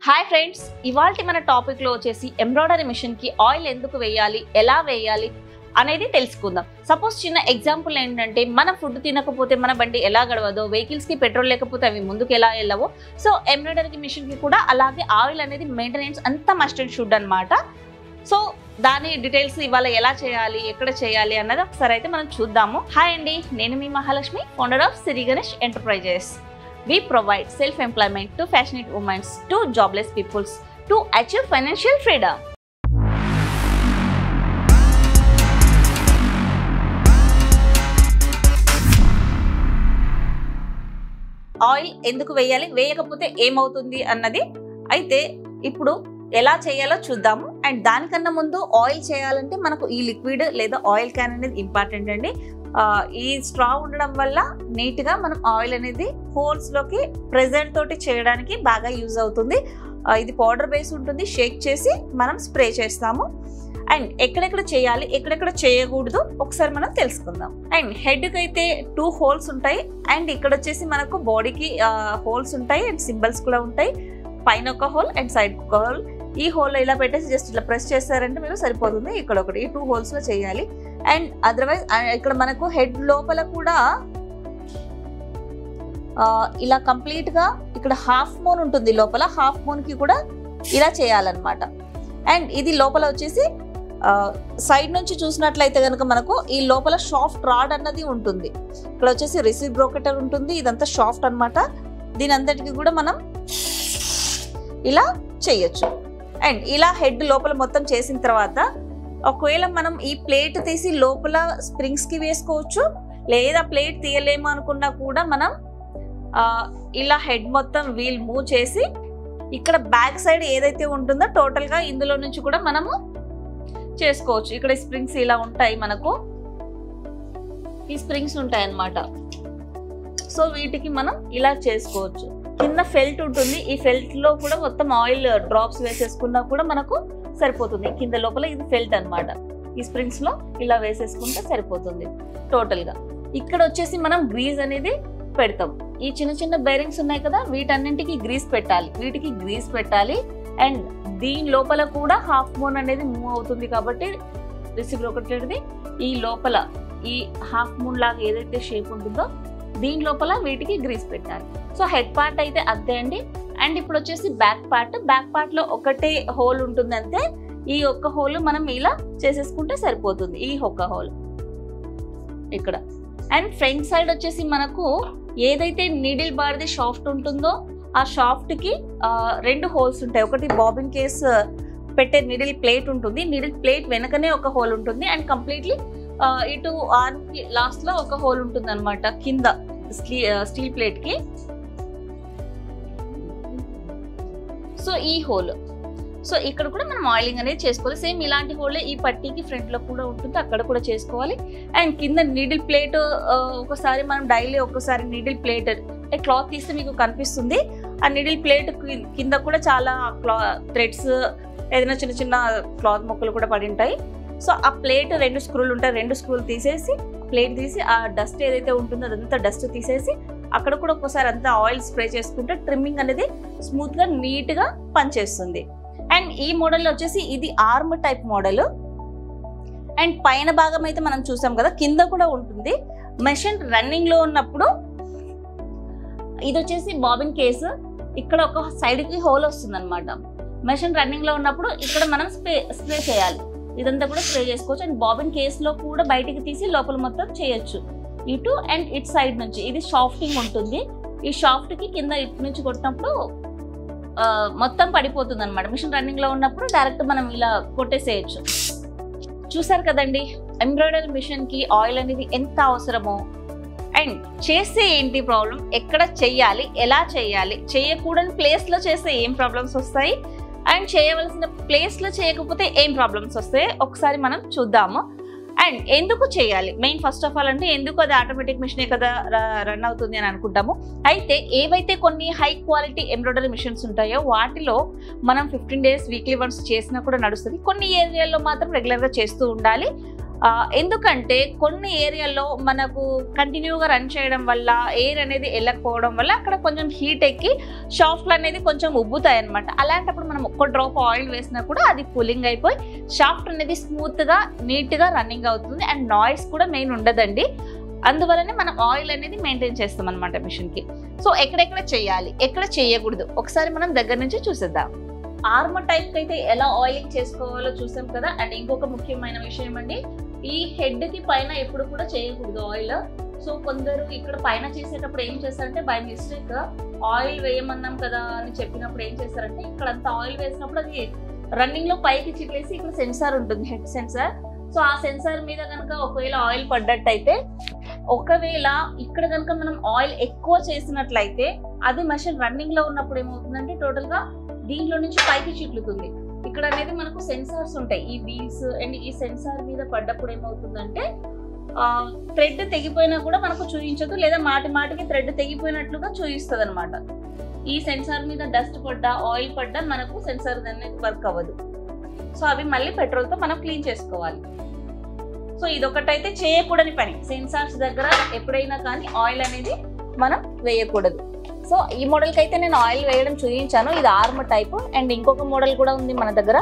Hi friends, ఇవాల్టి మన topic లో వచ్చేసి ఎంబ్రాయిడరీ మిషన్ కి ఆయిల్ ఎందుకు వేయాలి, ఎలా వేయాలి అనేది తెలుసుకుందాం. సపోజ్ చిన్న ఎగ్జాంపుల్ ఏంటంటే, మన ఫుడ్ తినకపోతే మన బండి ఎలా గడవదో, వెహికల్స్ కి పెట్రోల్ లేకపోతే అవి ముందుకు ఎలా వెళ్ళవో, సో ఎంబ్రాయిడరీ మిషన్ కి కూడా అలాగే ఆయిల్ అనేది మెయింటెనెన్స్ అంతా మస్ట్ అండ్ షుడ్ అన్నమాట. సో దాని డీటెయిల్స్ ఇవాళ ఎలా చేయాలి, ఎక్కడ చేయాలి అన్నది ఒకసారి అయితే మనం చూద్దాము. హాయ్ అండి, నేను మీ Mahalakshmi, founder of Shri Ganesh enterprises. We provide self-employment to passionate women, to jobless peoples, to achieve financial freedom. Oil ఎందుకు వేయాలి, వేయకపోతే ఏమవుతుంది అన్నది అయితే ఇప్పుడు ఎలా చేయాలో చూద్దాము. అండ్ దానికన్నా ముందు ఆయిల్ చేయాలంటే మనకు ఈ లిక్విడ్ లేదా ఆయిల్ క్యాన్ అనేది ఇంపార్టెంట్ అండి. ఈ స్ట్రా ఉండడం వల్ల నీట్గా మనం ఆయిల్ అనేది హోల్స్లోకి ప్రెజెంట్ తోటి చేయడానికి బాగా యూజ్ అవుతుంది. ఇది పౌడర్ బేస్ ఉంటుంది, షేక్ చేసి మనం స్ప్రే చేస్తాము. అండ్ ఎక్కడెక్కడ చేయాలి, ఎక్కడెక్కడ చేయకూడదు ఒకసారి మనం తెలుసుకుందాం. అండ్ హెడ్కి అయితే 2 హోల్స్ ఉంటాయి. అండ్ ఇక్కడ వచ్చేసి మనకు బాడీకి హోల్స్ ఉంటాయి అండ్ సింబల్స్ కూడా ఉంటాయి. పైన ఒక హోల్ అండ్ సైడ్ ఒక హోల్. ఈ హోల్ ఇలా పెట్టేసి జస్ట్ ఇలా ప్రెస్ చేస్తారంటే మీరు సరిపోతుంది. ఇక్కడ ఒకటి, ఈ 2 హోల్స్లో చేయాలి. అండ్ అదర్వైజ్ ఇక్కడ మనకు హెడ్ లోపల కూడా ఇలా కంప్లీట్గా ఇక్కడ హాఫ్ మూన్ ఉంటుంది, లోపల హాఫ్ మూన్కి కూడా ఇలా చేయాలన్నమాట. అండ్ ఇది లోపల వచ్చేసి సైడ్ నుంచి చూసినట్లయితే కనుక మనకు ఈ లోపల షాఫ్ట్ రాడ్ అన్నది ఉంటుంది. ఇక్కడ వచ్చేసి రెసిప్రోకేటర్ ఉంటుంది, ఇదంతా షాఫ్ట్ అనమాట. దీని అంతటికి కూడా మనం ఇలా చేయొచ్చు. అండ్ ఇలా హెడ్ లోపల మొత్తం చేసిన తర్వాత ఒకవేళ మనం ఈ ప్లేట్ తీసి లోపల స్ప్రింగ్స్కి వేసుకోవచ్చు, లేదా ప్లేట్ తీయలేము అనుకున్నా కూడా మనం ఇలా హెడ్ మొత్తం వీల్ మూవ్ చేసి ఇక్కడ బ్యాక్ సైడ్ ఏదైతే ఉంటుందో టోటల్గా ఇందులో నుంచి కూడా మనము చేసుకోవచ్చు. ఇక్కడ స్ప్రింగ్స్ ఇలా ఉంటాయి, మనకు ఈ స్ప్రింగ్స్ ఉంటాయి అన్నమాట. సో వీటికి మనం ఇలా చేసుకోవచ్చు. కింద ఫెల్ట్ ఉంటుంది, ఈ ఫెల్ట్లో కూడా మొత్తం ఆయిల్ డ్రాప్స్ వేసేసుకున్నా కూడా మనకు సరిపోతుంది. కింద లోపల ఇది ఫెల్ట్ అనమాట. ఈ స్ప్రింగ్స్ లో ఇలా వేసేసుకుంటే సరిపోతుంది టోటల్ గా. ఇక్కడ వచ్చేసి మనం గ్రీజ్ అనేది పెడతాం. ఈ చిన్న చిన్న బేరింగ్స్ ఉన్నాయి కదా, వీటన్నింటికి గ్రీజ్ పెట్టాలి, వీటికి గ్రీజ్ పెట్టాలి. అండ్ దీని లోపల కూడా హాఫ్ మూన్ అనేది మూవ్ అవుతుంది కాబట్టి రెసిప్రోకేటర్ది ఈ లోపల ఈ హాఫ్ మూన్ లాగా ఏదైతే షేప్ ఉంటుందో దీని లోపల వీటికి గ్రీజ్ పెట్టాలి. సో హెడ్ పార్ట్ అయితే అంతే అండి. అండ్ ఇప్పుడు వచ్చేసి బ్యాక్ పార్ట్ లో ఒకటే హోల్ ఉంటుంది అంతే. ఈ ఒక్క హోల్ మనం ఇలా చేసేసుకుంటే సరిపోతుంది, ఈ ఒక్క హోల్ ఇక్కడ. అండ్ ఫ్రంట్ సైడ్ వచ్చేసి మనకు ఏదైతే నీడిల్ బార్ది షాఫ్ట్ ఉంటుందో ఆ షాఫ్ట్ కి 2 హోల్స్ ఉంటాయి. ఒకటి బాబిన్ కేస్ పెట్టే నీడిల్ ప్లేట్ ఉంటుంది, నీడిల్ ప్లేట్ వెనకనే ఒక హోల్ ఉంటుంది. అండ్ కంప్లీట్లీ ఇటు ఆర్మ్ కి లాస్ట్ లో ఒక హోల్ ఉంటుంది అనమాట, కింద స్టీల్ ప్లేట్ కి. సో ఈ హోల్, సో ఇక్కడ కూడా మనం ఆయిలింగ్ అనేది చేసుకోవాలి. సేమ్ ఇలాంటి హోల్ ఈ పట్టీకి ఫ్రంట్ లో కూడా ఉంటుంది, అక్కడ కూడా చేసుకోవాలి. అండ్ కింద నీడిల్ ప్లేట్ ఒకసారి మనం డైలీ ఒకసారి నీడిల్ ప్లేట్ అంటే క్లాత్ తీస్తే మీకు కనిపిస్తుంది. ఆ నీడిల్ ప్లేట్ కింద కూడా చాలా థ్రెడ్స్, ఏదైనా చిన్న చిన్న క్లాత్ మొక్కలు కూడా పడి ఉంటాయి. సో ఆ ప్లేట్ 2 స్క్రూలు ఉంటాయి, 2 స్క్రూలు తీసేసి ప్లేట్ తీసి ఆ డస్ట్ ఏదైతే ఉంటుందో అదంతా డస్ట్ తీసేసి అక్కడ కూడా ఒక్కసారి అంతా ఆయిల్ స్ప్రే చేసుకుంటే ట్రిమ్మింగ్ అనేది స్మూత్ గా నీట్ గా పనిచేస్తుంది. అండ్ ఈ మోడల్ వచ్చేసి ఇది ఆర్మ్ టైప్ మోడల్. అండ్ పైన భాగం అయితే మనం చూసాం కదా, కింద కూడా ఉంటుంది. మెషిన్ రన్నింగ్ లో ఉన్నప్పుడు ఇది వచ్చేసి బాబిన్ కేసు, ఇక్కడ ఒక సైడ్ కి హోల్ వస్తుంది అనమాట. మెషిన్ రన్నింగ్ లో ఉన్నప్పుడు ఇక్కడ మనం స్ప్రే చేయాలి, ఇదంతా కూడా స్ప్రే చేసుకోవచ్చు. అండ్ బాబిన్ కేసులో కూడా బయటికి తీసి లోపల మొత్తం చేయొచ్చు, ఇటు అండ్ ఇటు సైడ్ నుంచి. ఇది షాఫ్టింగ్ ఉంటుంది, ఈ షాఫ్ట్ కి కింద ఇటు నుంచి కొట్టినప్పుడు మొత్తం పడిపోతుంది అనమాట. మిషన్ రన్నింగ్ లో ఉన్నప్పుడు డైరెక్ట్ మనం ఇలా కొట్టేసేయచ్చు. చూసారు కదండి ఎంబ్రాయిడరీ మిషన్ కి ఆయిల్ అనేది ఎంత అవసరమో. అండ్ చేస్తే ఏంటి ప్రాబ్లం, ఎక్కడ చెయ్యాలి, ఎలా చేయాలి, చేయకూడని ప్లేస్ లో చేస్తే ఏం ప్రాబ్లమ్స్ వస్తాయి, అండ్ చేయవలసిన ప్లేస్ లో చేయకపోతే ఏం ప్రాబ్లమ్స్ వస్తాయి ఒకసారి మనం చూద్దాము. అండ్ ఎందుకు చేయాలి, మెయిన్ ఫస్ట్ ఆఫ్ ఆల్ అంటే ఎందుకు అది ఆటోమేటిక్ మిషనే కదా రన్ అవుతుంది అని అనుకుంటాము. అయితే ఏవైతే కొన్ని హై క్వాలిటీ ఎంబ్రాయిడరీ మిషన్స్ ఉంటాయో వాటిలో మనం 15 days వీక్లీ వన్స్ చేసినా కూడా నడుస్తుంది. కొన్ని ఏరియాల్లో మాత్రం రెగ్యులర్గా చేస్తూ ఉండాలి. ఎందుకంటే కొన్ని ఏరియాల్లో మనకు కంటిన్యూగా రన్ చేయడం వల్ల ఎయిర్ అనేది వెళ్ళకపోవడం వల్ల అక్కడ కొంచెం హీట్ ఎక్కి షాఫ్ట్లు అనేది కొంచెం ఉబ్బుతాయి అనమాట. అలాంటప్పుడు మనం ఒక్క డ్రాప్ ఆయిల్ వేసినా కూడా అది కూలింగ్ అయిపోయి షాఫ్ట్ అనేది స్మూత్గా నీట్గా రన్నింగ్ అవుతుంది. అండ్ నాయిస్ కూడా మెయిన్ ఉండదండి. అందువల్లనే మనం ఆయిల్ అనేది మెయింటైన్ చేస్తాం అనమాట మిషన్కి. సో ఎక్కడెక్కడ చేయాలి, ఎక్కడ చేయకూడదు ఒకసారి మనం దగ్గర నుంచి చూసేద్దాం. ఆర్మర్ టైప్కి అయితే ఎలా ఆయిలింగ్ చేసుకోవాలో చూసాం కదా. అండ్ ఇంకొక ముఖ్యమైన విషయం అండి, ఈ హెడ్కి పైన ఎప్పుడు కూడా చేయకూడదు ఆయిల్. సో కొందరు ఇక్కడ పైన చేసేటప్పుడు ఏం చేస్తారంటే బై మిస్టేక్ ఆయిల్ వేయమన్నాం కదా అని చెప్పినప్పుడు ఏం చేస్తారంటే ఇక్కడ అంతా ఆయిల్ వేసినప్పుడు అది రన్నింగ్ లో పైకి చిట్లేసి ఇక్కడ సెన్సార్ ఉంటుంది, హెడ్ సెన్సార్. సో ఆ సెన్సార్ మీద కనుక ఒకవేళ ఆయిల్ పడ్డట్టయితే, ఒకవేళ ఇక్కడ కనుక మనం ఆయిల్ ఎక్కువ చేసినట్లయితే అది మెషిన్ రన్నింగ్ లో ఉన్నప్పుడు ఏమవుతుందంటే టోటల్ గా దీంట్లో నుంచి పైకి చిట్లుతుంది. ఇక్కడ అనేది మనకు సెన్సార్స్ ఉంటాయి, ఈ వీల్స్ అండ్ ఈ సెన్సార్ మీద పడ్డప్పుడు ఏమవుతుందంటే థ్రెడ్ తెగిపోయినా కూడా మనకు చూపించదు, లేదా మాటి మాటికి థ్రెడ్ తెగిపోయినట్లుగా చూపిస్తుంది అనమాట. ఈ సెన్సార్ మీద డస్ట్ పడ్డా ఆయిల్ పడ్డా మనకు సెన్సార్ అనేది వర్క్ అవ్వదు. సో అవి మళ్ళీ పెట్రోల్తో మనం క్లీన్ చేసుకోవాలి. సో ఇదొకటైతే చేయకూడని పని, సెన్సార్స్ దగ్గర ఎప్పుడైనా కానీ ఆయిల్ అనేది మనం వేయకూడదు. సో ఈ మోడల్కి అయితే నేను ఆయిల్ వేయడం చూపించాను, ఇది ఆర్మర్ టైప్. అండ్ ఇంకొక మోడల్ కూడా ఉంది మన దగ్గర,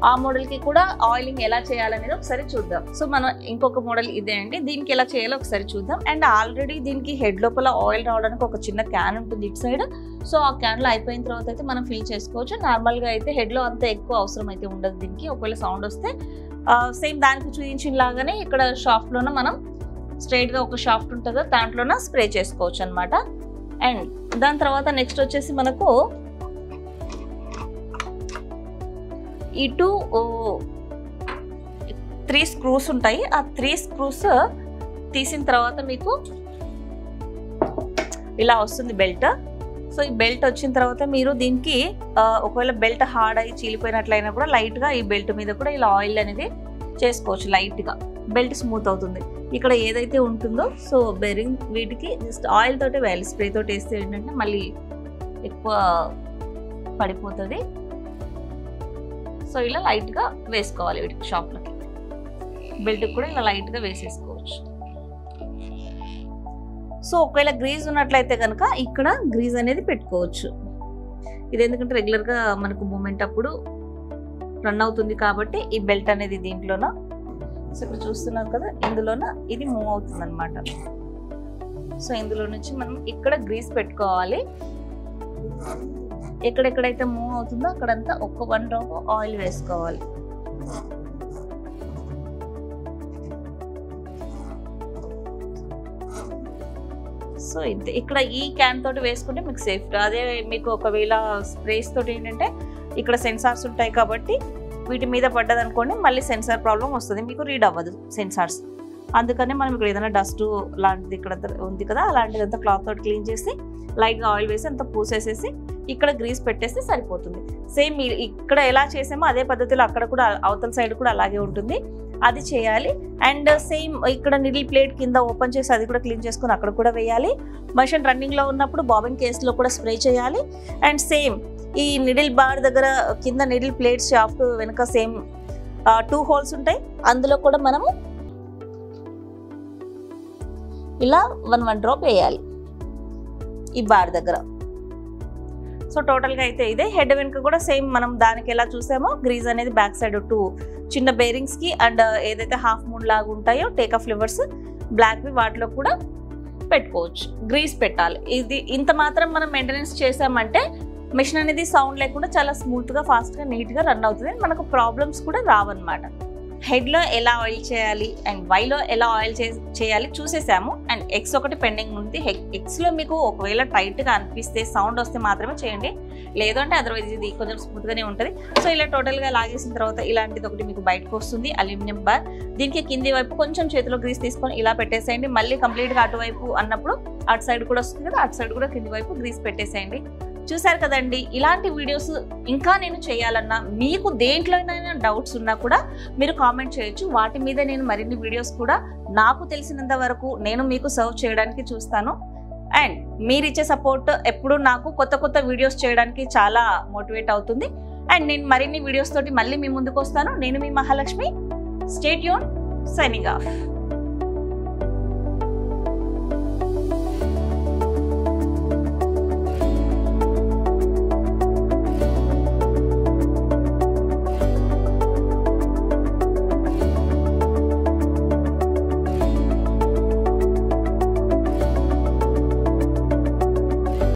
ఆ మోడల్కి కూడా ఆయిలింగ్ ఎలా చేయాలనేది ఒకసారి చూద్దాం. సో మనం ఇంకొక మోడల్ ఇదే అండి, దీనికి ఎలా చేయాలో ఒకసారి చూద్దాం. అండ్ ఆల్రెడీ దీనికి హెడ్ లోపల ఆయిల్ రావడానికి ఒక చిన్న క్యాన్ ఉంటుంది ఇటు సైడ్. సో ఆ క్యాన్లో అయిపోయిన తర్వాత అయితే మనం ఫిల్ చేసుకోవచ్చు. నార్మల్గా అయితే హెడ్లో అంత ఎక్కువ అవసరం అయితే ఉండదు దీనికి. ఒకవేళ సౌండ్ వస్తే సేమ్ దానికి చూపించిన లాగానే ఇక్కడ షాఫ్ట్లోనే మనం స్ట్రైట్గా ఒక షాఫ్ట్ ఉంటుంది, దాంట్లోనే స్ప్రే చేసుకోవచ్చు అనమాట. అండ్ దాని తర్వాత నెక్స్ట్ వచ్చేసి మనకు ఇటు 3 స్క్రూస్ ఉంటాయి. ఆ 3 స్క్రూస్ తీసిన తర్వాత మీకు ఇలా వస్తుంది బెల్ట్. సో ఈ బెల్ట్ వచ్చిన తర్వాత మీరు దీనికి ఒకవేళ బెల్ట్ హార్డ్ అయ్యి చీలిపోయినట్లయినా కూడా లైట్గా ఈ బెల్ట్ మీద కూడా ఇలా ఆయిల్ అనేది చేసుకోవచ్చు. లైట్గా బెల్ట్ స్మూత్ అవుతుంది. ఇక్కడ ఏదైతే ఉంటుందో సో బెరింగ్ వీటికి జస్ట్ ఆయిల్ తోటే వేయాలి, స్ప్రే తోటి వేస్తే ఏంటంటే మళ్ళీ ఎక్కువ పడిపోతుంది. సో ఇలా లైట్గా వేసుకోవాలి వీటికి, షాప్లకి బెల్ట్కి కూడా ఇలా లైట్గా వేసేసుకోవచ్చు. సో ఒకవేళ గ్రీజ్ ఉన్నట్లయితే కనుక ఇక్కడ గ్రీజ్ అనేది పెట్టుకోవచ్చు. ఇది ఎందుకంటే రెగ్యులర్గా మనకు మూమెంట్ అప్పుడు రన్ అవుతుంది కాబట్టి ఈ బెల్ట్ అనేది దీంట్లోన, సో ఇక్కడ చూస్తున్నారు కదా ఇందులోన ఇది మూవ్ అవుతుంది అనమాట. సో ఇందులో నుంచి మనం ఇక్కడ గ్రీజ్ పెట్టుకోవాలి. ఎక్కడెక్కడైతే మూవ్ అవుతుందో అక్కడంతా ఒక 1 డ్రాప్ ఆయిల్ వేసుకోవాలి. సో ఇంతే, ఇక్కడ ఈ క్యాన్ తోటి వేసుకుంటే మీకు సేఫ్. అదే మీకు ఒకవేళ స్ప్రేస్ తోటి ఏంటంటే ఇక్కడ సెన్సార్స్ ఉంటాయి కాబట్టి వీటి మీద పడ్డదనుకోండి మళ్ళీ సెన్సార్ ప్రాబ్లం వస్తుంది, మీకు రీడ్ అవ్వదు సెన్సార్స్. అందుకని మనం ఇక్కడ ఏదైనా డస్ట్ లాంటిది ఇక్కడ ఉంది కదా అలాంటిదంతా క్లాత్ తోటి క్లీన్ చేసి లైట్గా ఆయిల్ వేసి అంతా పూసేసేసి ఇక్కడ గ్రీస్ పెట్టేస్తే సరిపోతుంది. సేమ్ ఇక్కడ ఎలా చేసామో అదే పద్ధతిలో అక్కడ కూడా అవతల సైడ్ కూడా అలాగే ఉంటుంది, అది చేయాలి. అండ్ సేమ్ ఇక్కడ నిడిల్ ప్లేట్ కింద ఓపెన్ చేసి అది కూడా క్లీన్ చేసుకుని అక్కడ కూడా వేయాలి. మెషిన్ రన్నింగ్లో ఉన్నప్పుడు బాబిన్ కేస్లో కూడా స్ప్రే చేయాలి. అండ్ సేమ్ ఈ నిడిల్ బార్ దగ్గర కింద నిడిల్ ప్లేట్ షాఫ్ట్ వెనుక సేమ్ 2 హోల్స్ ఉంటాయి, అందులో కూడా మనము ఇలా 1 డ్రాప్ వేయాలి ఈ బార్ దగ్గర. సో టోటల్గా అయితే ఇదే. హెడ్ వెనుక కూడా సేమ్ మనం దానికి ఎలా చూసామో గ్రీజ్ అనేది బ్యాక్ సైడ్ 2 చిన్న బేరింగ్స్కి అండ్ ఏదైతే హాఫ్ మూన్ లాగా ఉంటాయో టేక్ ఆఫ్ లివర్స్ బ్లాక్వి వాటిలో కూడా పెట్టుకోవచ్చు. గ్రీజ్ పెట్టాలి. ఇది ఇంత మాత్రం మనం మెయింటెనెన్స్ చేసామంటే మెషిన్ అనేది సౌండ్ లేకుండా చాలా స్మూత్గా ఫాస్ట్గా నీట్గా రన్ అవుతుంది, మనకు ప్రాబ్లమ్స్ కూడా రావన్నమాట. హెడ్లో ఎలా ఆయిల్ చేయాలి అండ్ వైలో ఎలా ఆయిల్ చేయాలి చూసేసాము. అండ్ ఎక్స్ ఒకటి పెండింగ్ ఉంది. ఎక్స్లో మీకు ఒకవేళ టైట్గా అనిపిస్తే సౌండ్ వస్తే మాత్రమే చేయండి, లేదంటే అదర్వైజ్ ఇది కొంచెం స్మూత్గానే ఉంటుంది. సో ఇలా టోటల్గా లాగేసిన తర్వాత ఇలాంటిది ఒకటి మీకు బయటకు వస్తుంది అల్యూమినియం బార్. దీనికి కింది వైపు కొంచెం చేతిలో గ్రీస్ తీసుకొని ఇలా పెట్టేసేయండి. మళ్ళీ కంప్లీట్గా అటువైపు అన్నప్పుడు అటు సైడ్ కూడా వస్తుంది కదా, అటు సైడ్ కూడా కింది వైపు గ్రీస్ పెట్టేసేయండి. చూసారు కదండి, ఇలాంటి వీడియోస్ ఇంకా నేను చేయాలన్నా మీకు దేంట్లోనైనా డౌట్స్ ఉన్నా కూడా మీరు కామెంట్ చేయొచ్చు. వాటి మీద నేను మరిన్ని వీడియోస్ కూడా నాకు తెలిసినంత వరకు నేను మీకు సర్వ్ చేయడానికి చూస్తాను. అండ్ మీరు ఇచ్చే సపోర్ట్ ఎప్పుడు నాకు కొత్త కొత్త వీడియోస్ చేయడానికి చాలా మోటివేట్ అవుతుంది. అండ్ నేను మరిన్ని వీడియోస్ తోటి మళ్ళీ మీ ముందుకు వస్తాను. నేను మీ Mahalakshmi. Stay tune. Signing of.